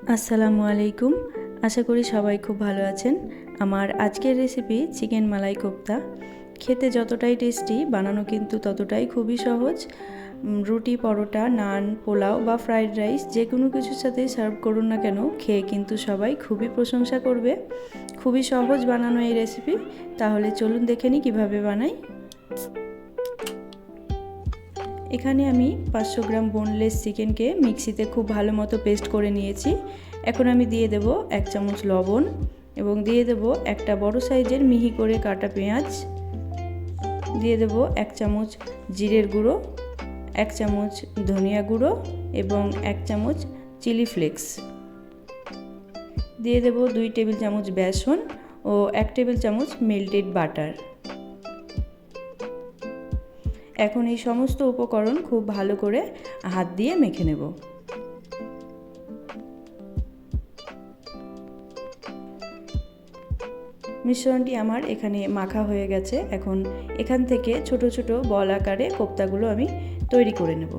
আসসালামু আলাইকুম। আশা করি সবাই খুব ভালো আছেন। আমার আজকের রেসিপি চিকেন মালাই কোপ্তা। খেতে যতটাই টেস্টি, বানানো কিন্তু ততটাই খুবই সহজ। রুটি, পরোটা, নান, পোলাও বা ফ্রাইড রাইস যে কোনো কিছুর সাথে সার্ভ করুন না কেন, খেয়ে কিন্তু সবাই খুবই প্রশংসা করবে। খুবই সহজ বানানো এই রেসিপি। তাহলে চলুন দেখে নিই কীভাবে বানাই। এখানে আমি 500 গ্রাম বোনলেস চিকেনকে মিক্সিতে খুব ভালো মতো পেস্ট করে নিয়েছি। এখন আমি দিয়ে দেব 1 চামচ লবণ এবং দিয়ে দেব একটা বড় সাইজের মিহি করে কাটা পেঁয়াজ, দিয়ে দেব 1 চামচ জিরের গুঁড়ো, 1 চামচ ধনিয়া গুঁড়ো এবং 1 চামচ চিলি ফ্লেক্স, দিয়ে দেব 2 টেবিল চামচ বেসন ও 1 টেবিল চামচ মেল্টেড বাটার। এখন এই সমস্ত উপকরণ খুব ভালো করে হাত দিয়ে মেখে নেব। মিশ্রণটি আমার এখানে মাখা হয়ে গেছে। এখন এখান থেকে ছোট ছোট বল আকারে কোপ্তাগুলো আমি তৈরি করে নেব।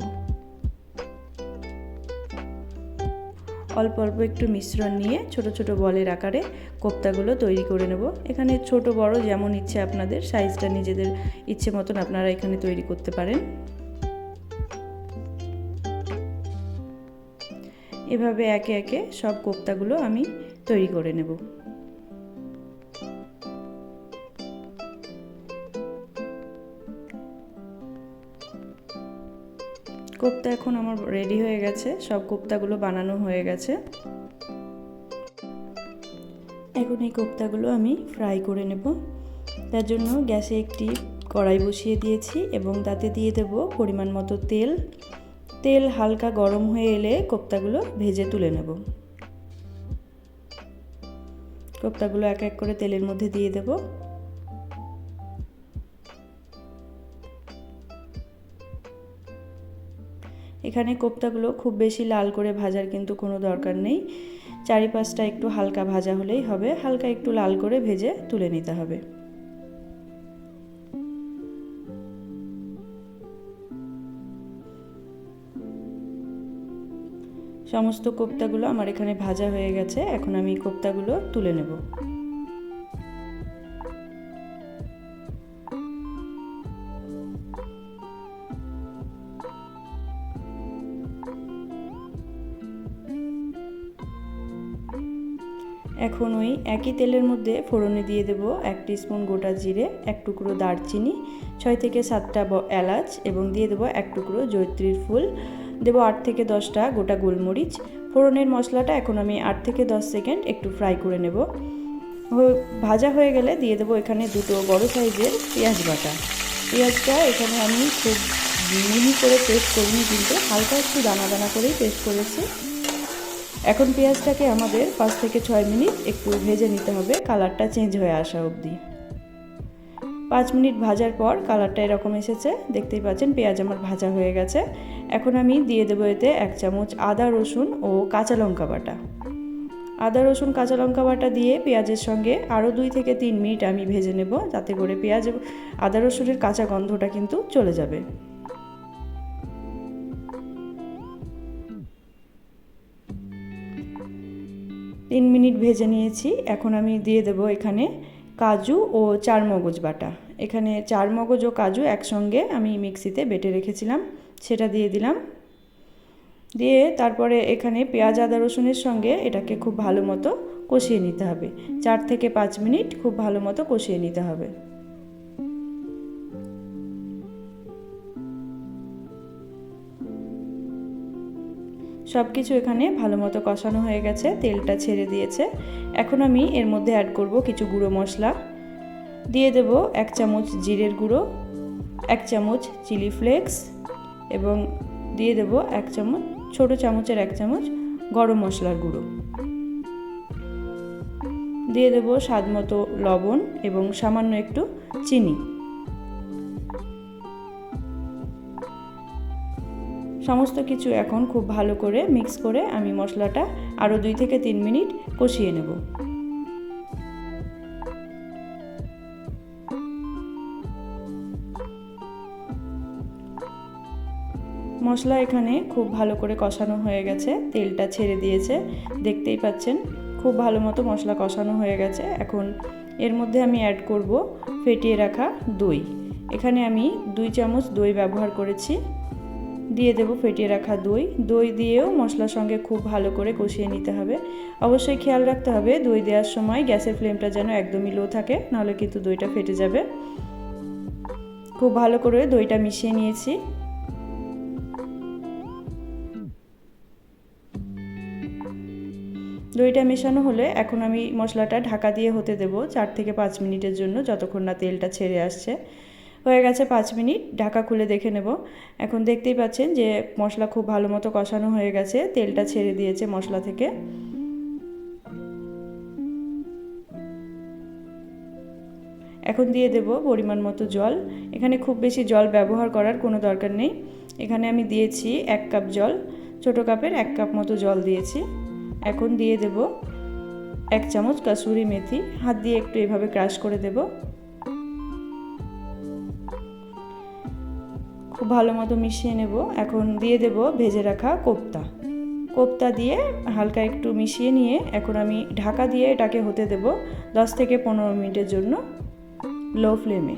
অল্প অল্প একটু মিশ্রণ নিয়ে ছোট ছোট বলের আকারে কোপ্তাগুলো তৈরি করে নেব। এখানে ছোট বড় যেমন ইচ্ছে আপনাদের, সাইজটা নিজেদের ইচ্ছে মতন আপনারা এখানে তৈরি করতে পারেন। এভাবে একে একে সব কোপ্তাগুলো আমি তৈরি করে নেব। কোপ্তা এখন আমার রেডি হয়ে গেছে, সব কোপ্তাগুলো বানানো হয়ে গেছে। এখন এই কোপ্তাগুলো আমি ফ্রাই করে নেব। তার জন্য গ্যাসে একটি কড়াই বসিয়ে দিয়েছি এবং তাতে দিয়ে দেব পরিমাণ মতো তেল। তেল হালকা গরম হয়ে এলে কোপ্তাগুলো ভেজে তুলে নেব। কোপ্তাগুলো এক এক করে তেলের মধ্যে দিয়ে দেব। এখানে কোপ্তাগুলো খুব বেশি লাল করে ভাজার কিন্তু কোনো দরকার নেই। চারিপাশটা একটু হালকা ভাজা হলেই হবে, হালকা একটু লাল করে ভেজে তুলে নিতে হবে। সমস্ত কোপ্তাগুলো আমার এখানে ভাজা হয়ে গেছে। এখন আমি কোপ্তাগুলো তুলে নেব। এখন ওই একই তেলের মধ্যে ফোড়নে দিয়ে দেব 1 টিস্পুন গোটা জিরে, 1 টুকরো দারচিনি, 6 থেকে 7টা এলাচ এবং দিয়ে দেব 1 টুকরো জয়িত্রীর ফুল, দেব 8 থেকে 10টা গোটা গোলমরিচ। ফোড়নের মশলাটা এখন আমি 8 থেকে 10 সেকেন্ড একটু ফ্রাই করে নেব। ভাজা হয়ে গেলে দিয়ে দেব এখানে 2টো বড় সাইজের পেঁয়াজ বাটা। পেঁয়াজটা এখানে আমি খুব মিহি করে পেস্ট করিনি, কিন্তু হালকা একটু দানা দানা করেই পেস্ট করেছি। এখন পেঁয়াজটাকে আমাদের 5 থেকে 6 মিনিট একটু ভেজে নিতে হবে, কালারটা চেঞ্জ হয়ে আসা অবধি। 5 মিনিট ভাজার পর কালারটা এরকম এসেছে, দেখতেই পাচ্ছেন পেঁয়াজ আমার ভাজা হয়ে গেছে। এখন আমি দিয়ে দেবো এতে 1 চামচ আদা রসুন ও কাঁচা লঙ্কা বাটা। আদা রসুন কাঁচা লঙ্কা বাটা দিয়ে পেঁয়াজের সঙ্গে আরও 2 থেকে 3 মিনিট আমি ভেজে নেব, যাতে করে পেঁয়াজ আদা রসুনের কাঁচা গন্ধটা কিন্তু চলে যাবে। তিন মিনিট ভেজে নিয়েছি। এখন আমি দিয়ে দেব এখানে কাজু ও চারমগজ বাটা। এখানে চারমগজ ও কাজু একসঙ্গে আমি মিক্সিতে বেটে রেখেছিলাম, সেটা দিয়ে দিলাম। দিয়ে তারপরে এখানে পেঁয়াজ আদা রসুনের সঙ্গে এটাকে খুব ভালো মতো কষিয়ে নিতে হবে। 4 থেকে 5 মিনিট খুব ভালো মতো কষিয়ে নিতে হবে। সব কিছু এখানে ভালো মতো কষানো হয়ে গেছে, তেলটা ছেড়ে দিয়েছে। এখন আমি এর মধ্যে অ্যাড করব কিছু গুঁড়ো মশলা। দিয়ে দেব 1 চামচ জিরের গুঁড়ো, 1 চামচ চিলি ফ্লেক্স এবং দিয়ে দেব 1 চামচ, ছোটো চামচের 1 চামচ গরম মশলার গুঁড়ো। দিয়ে দেব স্বাদ মতো লবণ এবং সামান্য একটু চিনি। সমস্ত কিছু এখন খুব ভালো করে মিক্স করে আমি মশলাটা আরও 2 থেকে 3 মিনিট কষিয়ে নেব। মশলা এখানে খুব ভালো করে কষানো হয়ে গেছে, তেলটা ছেড়ে দিয়েছে, দেখতেই পাচ্ছেন খুব ভালো মতো মশলা কষানো হয়ে গেছে। এখন এর মধ্যে আমি অ্যাড করব ফেটিয়ে রাখা দই। এখানে আমি 2 চামচ দই ব্যবহার করেছি। দিয়ে দেব ফেটিয়ে রাখা দই। দই দিয়েও মশলার সঙ্গে খুব ভালো করে কষিয়ে নিতে হবে। অবশ্যই খেয়াল রাখতে হবে দই দেওয়ার সময় গ্যাসের ফ্লেমটা যেন একদমই লো থাকে, নাহলে কিন্তু দইটা ফেটে যাবে। খুব ভালো করে দইটা মিশিয়ে নিয়েছি। দইটা মেশানো হলে এখন আমি মশলাটা ঢাকা দিয়ে হতে দেব 4 থেকে 5 মিনিটের জন্য, যতক্ষণ না তেলটা ছেড়ে আসছে। হয়ে গেছে 5 মিনিট, ঢাকা খুলে দেখে নেব। এখন দেখতেই পাচ্ছেন যে মশলা খুব ভালো মতো কষানো হয়ে গেছে, তেলটা ছেড়ে দিয়েছে মশলা থেকে। এখন দিয়ে দেব পরিমাণ মতো জল। এখানে খুব বেশি জল ব্যবহার করার কোনো দরকার নেই। এখানে আমি দিয়েছি 1 কাপ জল, ছোটো কাপের 1 কাপ মতো জল দিয়েছি। এখন দিয়ে দেব 1 চামচ কাসুরি মেথি, হাত দিয়ে একটু এভাবে ক্রাশ করে দেব। খুব ভালো মতো মিশিয়ে নেব। এখন দিয়ে দেব ভেজে রাখা কোপ্তা দিয়ে হালকা একটু মিশিয়ে নিয়ে এখন আমি ঢাকা দিয়ে এটাকে হতে দেব 10 থেকে 15 মিনিটের জন্য লো ফ্লেমে।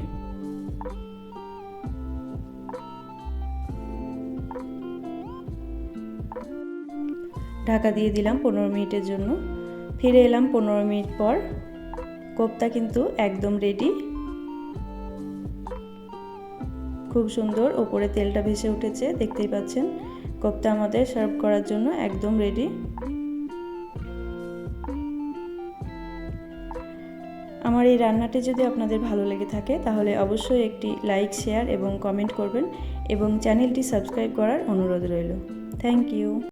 ঢাকা দিয়ে দিলাম 15 মিনিটের জন্য। ফিরে এলাম 15 মিনিট পর। কোপ্তা কিন্তু একদম রেডি। খুব সুন্দর ওপরে তেলটা ভেসে উঠেছে, দেখতেই পাচ্ছেন। কোপ্তা আমাদের সার্ভ করার জন্য একদম রেডি। আমার এই রান্নাটি যদি আপনাদের ভালো লেগে থাকে তাহলে অবশ্যই একটি লাইক, শেয়ার এবং কমেন্ট করবেন এবং চ্যানেলটি সাবস্ক্রাইব করার অনুরোধ রইল। Thank you.